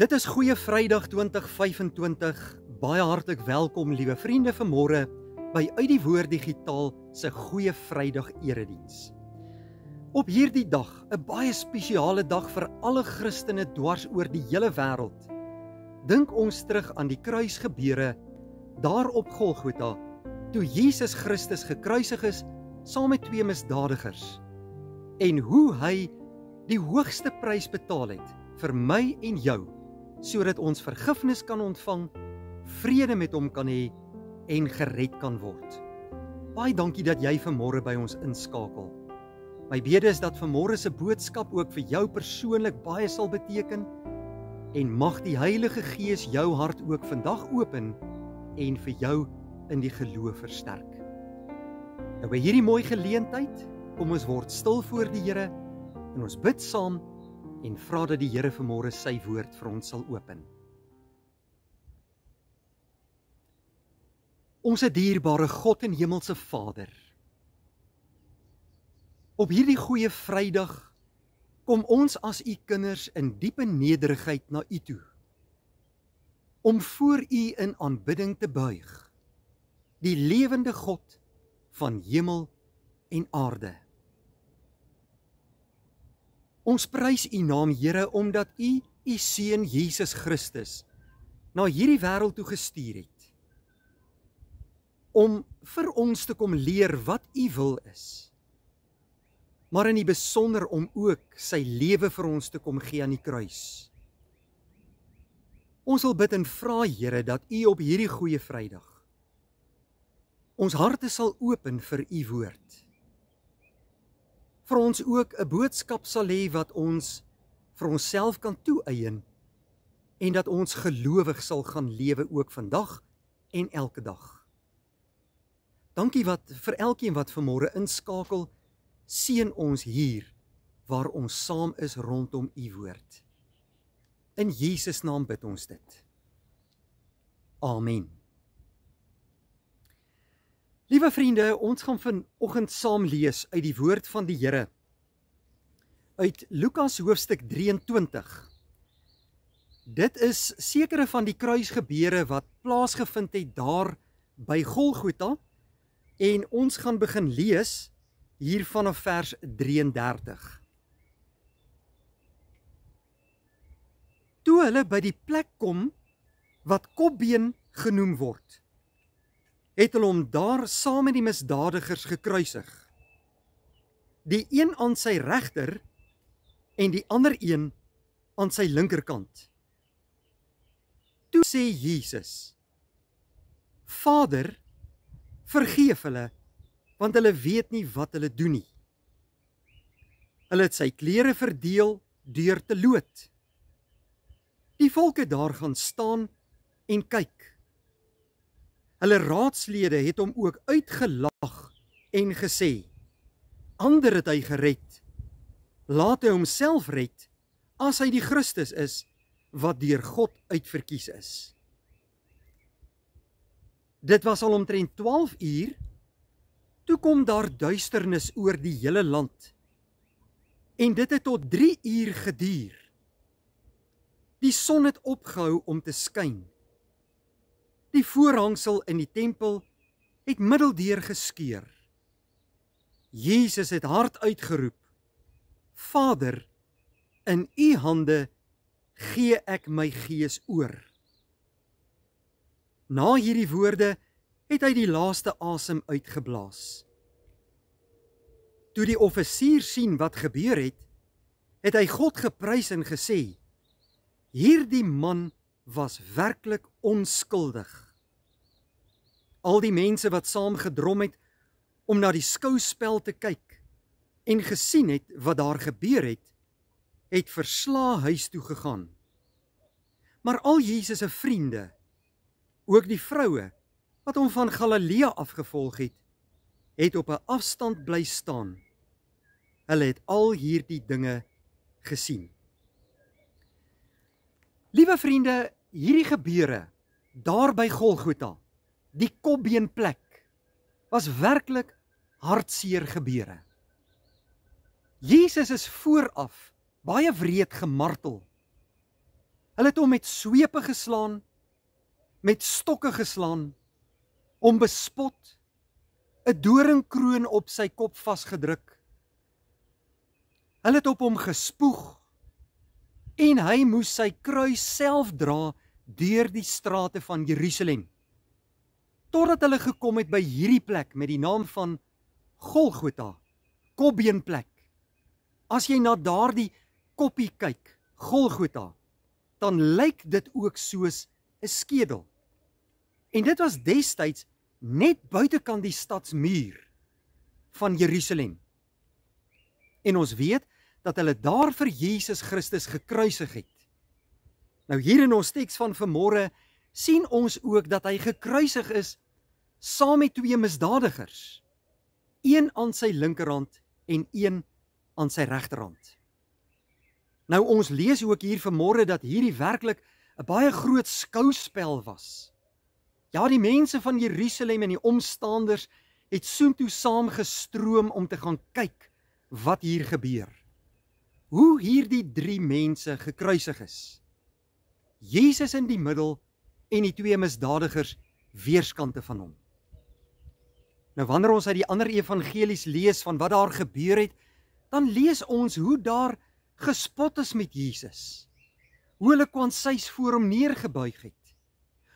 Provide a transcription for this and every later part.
Dit is Goeie Vrydag 2025. Baie hartlik welkom, liewe vriende, vanmôre by Uit die Woord Digitaal se Goeie Vrydag erediens. Op hierdie dag, 'n baie spesiale dag vir alle Christene dwars oor die hele wêreld, dink ons terug aan die kruisgebeure daar op Golgotha, toe Jesus Christus gekruisig is saam met twee misdadigers, en hoe hy die hoogste prys betaal het vir my en jou, sodat ons vergifnis kan ontvang, vrede met hom kan hê en gered kan word. Baie dankie dat jy vanmôre by ons inskakel. My bede is dat vanmôre se boodskap ook vir jou persoonlik baie sal beteken, en mag die Heilige Gees jou hart ook vandag open en vir jou in die geloof versterk. Nou by hierdie mooi geleentheid, kom ons word stil voor die Here en ons bid saam en vra dat die Here vanmôre sy woord vir ons sal open. Onse dierbare God en hemelse Vader, op hierdie goeie Vrydag kom ons as u kinders in diepe nederigheid na u toe, om voor u in aanbidding te buig, die lewende God van hemel en aarde. Ons prys u naam, Here, omdat u seun Jesus Christus na hierdie wêreld toe gestuur het, om vir ons te kom leer wat u wil is, maar in die besonder om ook sy lewe vir ons te kom gee aan die kruis. Ons wil bid en vra, Here, dat u op hierdie goeie Vrydag ons harte sal open vir u woord. Vir ons ook 'n boodskap sal hê wat ons vir onsself kan toeëien en dat ons gelowig sal gaan lewe ook vandag en elke dag. Dankie vir elkeen wat vanmôre inskakel, seën ons hier waar ons saam is rondom u woord. In Jesus naam bid ons dit. Amen. Liewe vriende, ons gaan vanoggend saam lees uit die woord van die Here, uit Lukas hoofstuk 23. Dit is sekere van die kruisgebeure wat plaasgevind het daar by Golgotha, en ons gaan begin lees hier vanaf vers 33. Toe hulle by die plek kom wat Kopbeen genoem word, het hulle hom daar saam met die misdadigers gekruisig, die een aan sy regter en die ander een aan sy linkerkant. Toe sê Jesus: Vader, vergeef hulle, want hulle weet nie wat hulle doen nie. Hulle het sy klere verdeel deur te loot. Die volk het daar gaan staan en kyk. Hulle raadslede het hom ook uitgelag en gesê: Ander het hy gered, laat hy homself red, as hy die Christus is, wat deur God uitverkies is. Dit was al omtrent 12 uur, toe kom daar duisternis oor die hele land, en dit het tot 3 uur geduur. Die son het opgehou om te skyn. Die voorhangsel in die tempel het middeldeur geskeur. Jesus het hard uitgeroep: Vader, in u hande gee ek my gees oor. Na hierdie woorde het hy die laaste asem uitgeblaas. Toe die offisier sien wat gebeur het, het hy God geprys en gesê: Hierdie man was werklik onskuldig. Al die mense wat saam gedrom het om na die skouspel te kyk en gesien het wat daar gebeur het verslae huis toe gegaan. Maar al Jesus se vriende, ook die vroue wat hom van Galilea afgevolg het op 'n afstand bly staan. Hulle het al hierdie dinge gesien. Liewe vriende, hierdie gebeure daar by Golgotha, die Kopbeenplek, was werklik hartseer gebeure. Jesus is vooraf baie wreed gemartel. Hulle het hom met swepe geslaan, met stokke geslaan, hom bespot, 'n doringkroon op sy kop vasgedruk. Hulle het op hom gespoeg, en hy moes sy kruis self dra deur die strate van Jerusalem, totdat hulle gekom het by hierdie plek met die naam van Golgotha, kopbeenplek. As jy na daardie koppie kyk, Golgotha, dan lyk dit ook soos 'n skedel. En dit was destyds net buitekant die stadsmuur van Jerusalem. En ons weet dat hulle daar vir Jesus Christus gekruisig het. Nou hier in ons teks van vanmôre sien ons ook dat hy gekruisig is saam met twee misdadigers, een aan sy linkerhand en een aan sy regterhand. Nou ons lees ook hier vanmôre dat hierdie werklik 'n baie groot skouspel was. Ja, die mense van Jerusalem en die omstanders het soontoe saamgestroom om te gaan kyk wat hier gebeur. Hoe hierdie drie mense gekruisig is. Jesus in die middel en die twee misdadigers weerskante van hom. Nou wanneer ons uit die ander evangelies lees van wat daar gebeur het, dan lees ons hoe daar gespot is met Jesus. Hoe hulle kwansies voor hom neergebuig het.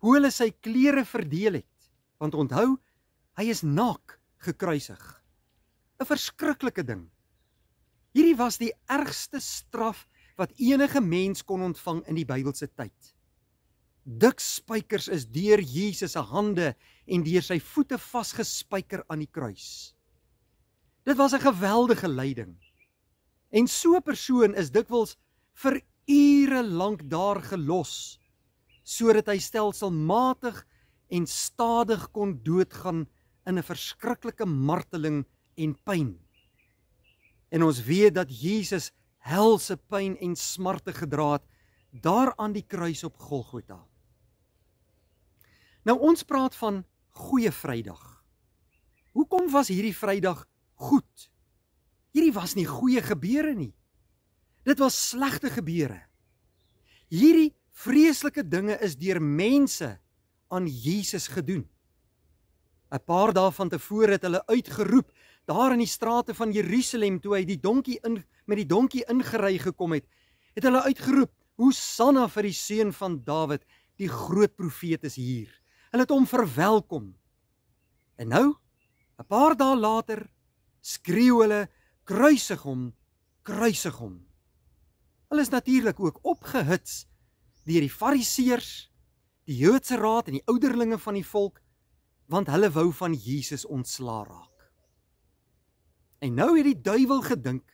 Hoe hulle sy klere verdeel het. Want onthou, hy is naak gekruisig. 'n Verskriklike ding. Hierdie was die ergste straf wat enige mens kon ontvang in die Bybelse tyd. Dik spykers is deur Jesus se hande en deur sy voete vasgespyker aan die kruis. Dit was 'n geweldige lyding. En so 'n persoon is dikwels vir ure lank daar gelos, sodat hy stelselmatig en stadig kon doodgaan in 'n verskriklike marteling en pyn. En ons weet dat Jesus helse pyn en smarte gedra het daar aan die kruis op Golgotha. Nou ons praat van Goeie Vrydag. Hoekom was hierdie Vrydag goed? Hierdie was nie goeie gebeure nie. Dit was slegte gebeure. Hierdie vreeslike dinge is deur mense aan Jesus gedoen. 'n Paar dae van tevore het hulle uitgeroep daar in die strate van Jerusalem toe hy met die donkie ingery gekom het, het hulle uitgeroep: Hosanna vir die seun van Dawid, die groot profeet is hier. Hulle het hom verwelkom. En nou, 'n paar dae later, skreeu hulle: kruisig hom, kruisig hom. Hulle is natuurlik ook opgehits deur die Fariseërs, die Joodse raad en die ouderlinge van die volk, want hulle wou van Jesus ontslaa raak. En nou het die duiwel gedink,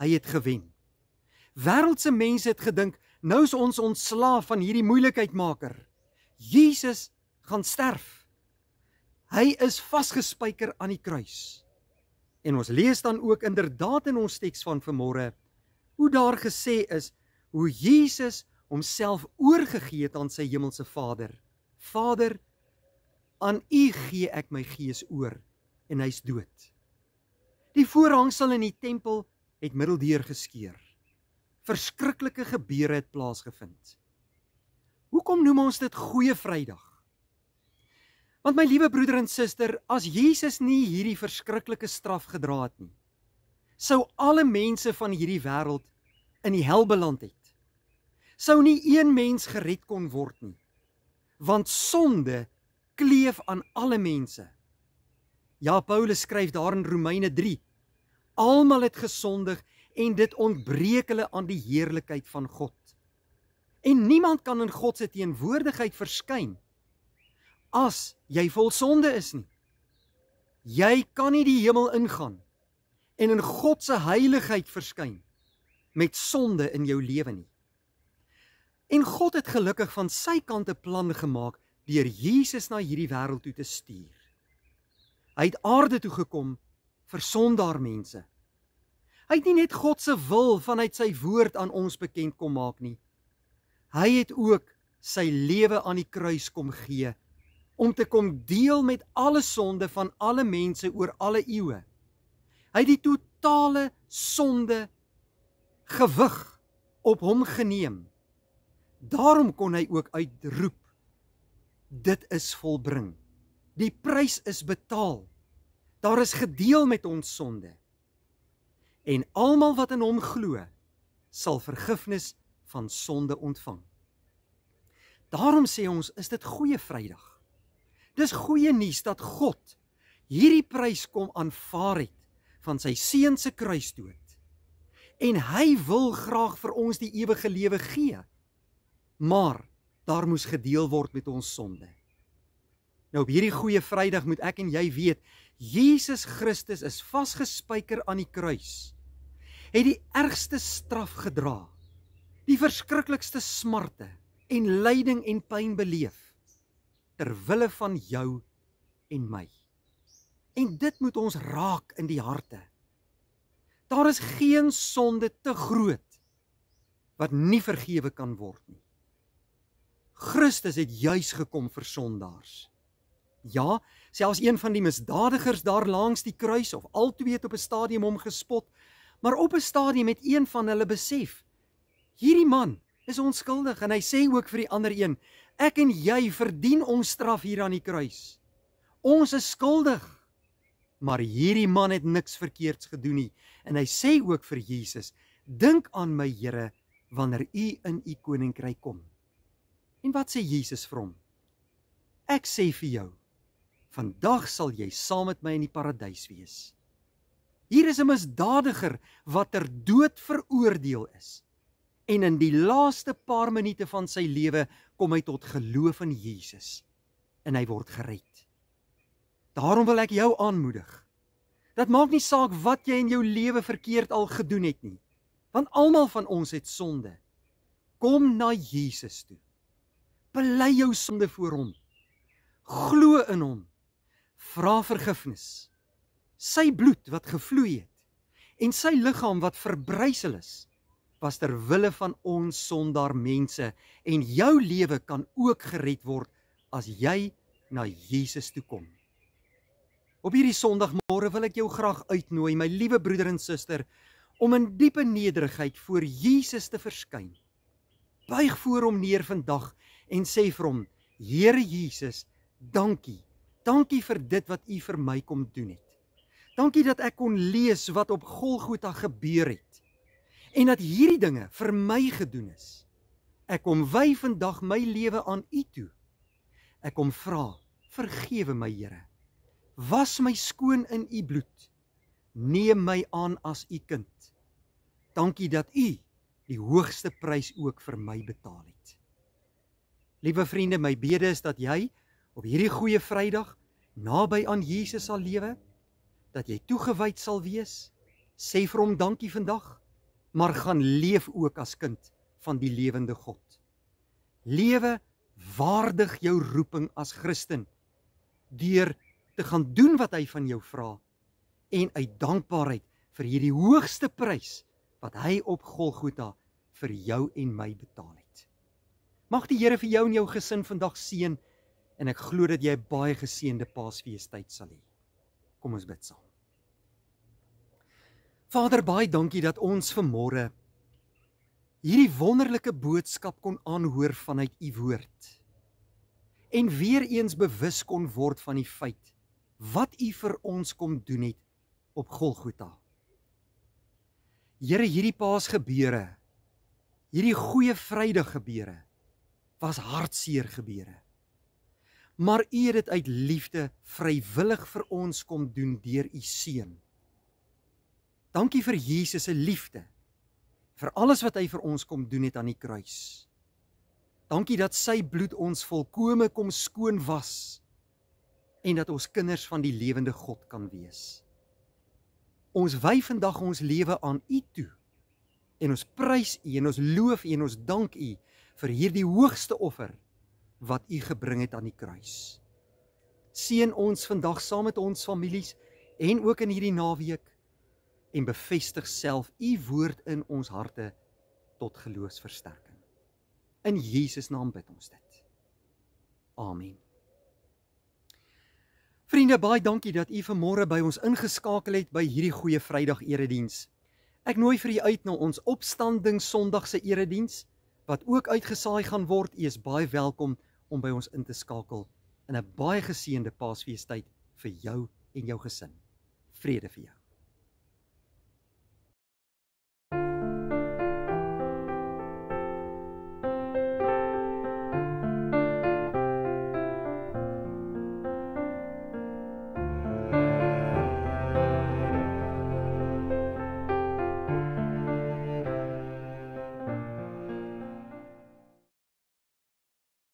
hy het gewen. Wêreldse mense het gedink, nou is ons ontslaa van hierdie moeilikheidmaker. Jesus gaan sterf. Hy is vasgespyker aan die kruis. En ons lees dan ook inderdaad in ons teks van vanmôre, hoe daar gesê is, hoe Jesus homself oorgegee het aan sy hemelse Vader. Vader, aan U gee ek my gees oor, en hy's dood. Die voorhangsel in die tempel het middeldeur geskeur. Verskriklike gebeure het plaasgevind. Hoekom noem ons dit Goeie Vrydag? Want my liewe broeder en suster, as Jesus nie hierdie verskriklike straf gedra het nie, sou alle mense van hierdie wêreld in die hel beland het. Sou nie een mens gered kon word nie, want sonde kleef aan alle mense. Ja, Paulus skryf daar in Romeine 3, almal het gesondig en dit ontbreek hulle aan die heerlikheid van God. En niemand kan in God se teenwoordigheid verskyn as jy vol sonde is nie. Jy kan nie die hemel ingaan en in God se heiligheid verskyn met sonde in jou lewe nie. En God het gelukkig van sy kant 'n plan gemaak deur Jesus na hierdie wêreld toe te stuur. Hy het aarde toe gekom vir sondaar mense. Hy het nie net God se wil vanuit sy woord aan ons bekend kom maak nie. Hy het ook sy lewe aan die kruis kom gee, om te kom deel met alle sonde van alle mense oor alle eeue. Hy het die totale sonde gewig op hom geneem, Daarom kon hy ook uitroep, dit is volbring. Die prys is betaal. Daar is gedeel met ons sonde. En almal wat in hom glo, sal vergifnis van sonde ontvang. Daarom sê ons, is dit goeie Vrydag. Dis goeie nuus dat God hierdie prys kom aanvaar het van sy seun se kruisdood. En hy wil graag vir ons die ewige lewe gee. Maar daar moes gedeel word met ons sonde. Nou op hierdie goeie Vrydag moet ek en jy weet, Jesus Christus is vasgespijker aan die kruis. Het die ergste straf gedra, die verskriklikste smarte en lyding en pyn beleef, ter wille van jou en my. En dit moet ons raak in die harte. Daar is geen sonde te groot, wat nie vergewe kan word nie. Christus het juis gekom vir sondaars. Ja, selfs een van die misdadigers daar langs die kruis, of al twee het op 'n stadium hom gespot, maar op 'n stadium het een van hulle besef, hierdie man is onskuldig, en hy sê ook vir die ander een, ek en jy verdien ons straf hier aan die kruis. Ons is skuldig, maar hierdie man het niks verkeerds gedoen nie, en hy sê ook vir Jesus, dink aan my Here, wanneer u in u koninkryk kom. En wat sê Jesus vir hom? Ek sê vir jou, vandag sal jy saam met my in die paradys wees. Hier is 'n misdadiger wat ter dood veroordeel is. En in die laaste paar minute van sy lewe kom hy tot geloof in Jesus. En hy word gered. Daarom wil ek jou aanmoedig. Dat maak nie saak wat jy in jou lewe verkeerd al gedoen het nie. Want almal van ons het sonde. Kom na Jesus toe. Bely jou sonde voor hom. Glo in hom. Vra vergifnis. Sy bloed wat gevloei het en sy liggaam wat verbrysel is, was ter wille van ons sondaar mense, en jou lewe kan ook gered word as jy na Jesus toe kom. Op hierdie Sondagmôre wil ek jou graag uitnooi, my liewe broeder en suster, om in diepe nederigheid voor Jesus te verskyn. Buig voor hom neer vandag en sê vir hom, Here Jesus, dankie. Dankie vir dit wat u vir my kom doen het. Dankie dat ek kon lees wat op Golgotha gebeur het. En dat hierdie dinge vir my gedoen is. Ek kom wy vandag my lewe aan u toe. Ek kom vra, vergewe my Here. Was my skoon in u bloed. Neem my aan as u kind. Dankie dat u die hoogste prys ook vir my betaal het. Liewe vriende, my bede is dat jy op hierdie goeie Vrydag naby aan Jesus sal lewe, dat jy toegewyd sal wees, sê vir hom dankie vandag, maar gaan leef ook as kind van die lewende God. Lewe waardig jou roeping as Christen, deur te gaan doen wat hy van jou vra, en uit dankbaarheid vir hierdie hoogste prys, wat hy op Golgotha vir jou en my betaal het. Mag die Here vir jou en jou gesin vandag seën, en ek glo dat jy 'n baie geseënde Paasfeestyd sal hê. Kom ons bid saam. Vader, baie dankie dat ons vanmôre hierdie wonderlike boodskap kon aanhoor vanuit u woord. En weer eens bewus kon word van die feit wat u vir ons kom doen het op Golgotha. Here, hierdie Paasgebeure, hierdie goeie Vrydag gebeure, was hartseer gebeure. Maar u het dit uit liefde vrywillig vir ons kom doen deur u seun. Dankie vir Jesus se liefde, vir alles wat hy vir ons kom doen het aan die kruis. Dankie dat sy bloed ons volkome kom skoon was, en dat ons kinders van die lewende God kan wees. Ons wy vandag ons lewe aan u toe, en ons prys u, en ons loof u, en ons dank u, vir hierdie hoogste offer, wat u gebring het aan die kruis. Seën ons vandag saam met ons families, en ook in hierdie naweek, en bevestig self u woord in ons harte, tot geloofsversterking. In Jesus naam bid ons dit. Amen. Vriende, baie dankie dat u vanmôre by ons ingeskakel het by hierdie goeie Vrydag erediens. Ek nooi vir u uit na ons opstanding Sondag se erediens, wat ook uitgesaai gaan word. U is baie welkom om by ons in te skakel in 'n baie geseënde Paasfeestyd vir jou en jou gesin. Vrede vir jou.